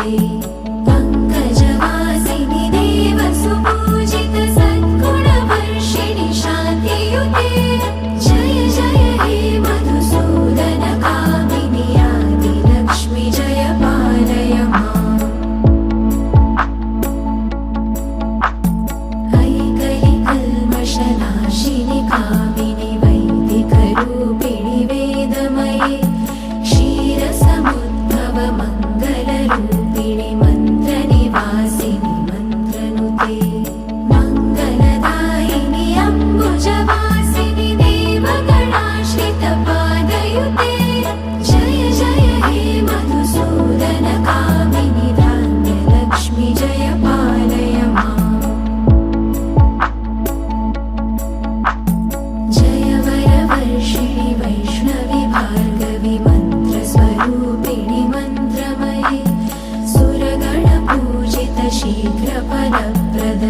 ते पङ्कजवासिनि देवसुपूजित सद्गुणवर्षिणि शान्तियुते जय जय हे मधुसूदन कामिनि आदिलक्ष्मि जय पालय माम् ऐकलिकल्मषनाशिनि कामिनि वैदिकरूपिणि वेदमये क्षीरसमुद्भव मङ्गलरूपिणि मन्त्रनिवासिनि मन्त्रनुते मङ्गलदायिनि अम्बुजवासिनि देवगणाश्रितपादयुते जय जय हे मधुसूदन कामिनि धान्यलक्ष्मि जय पालय माम् जय वरवर्षिणि वैष्णवि भार्गवि मन्त्रस्वरूपिणि मन्त्रमये सुरगणपूजित शीघ्रफलप्रद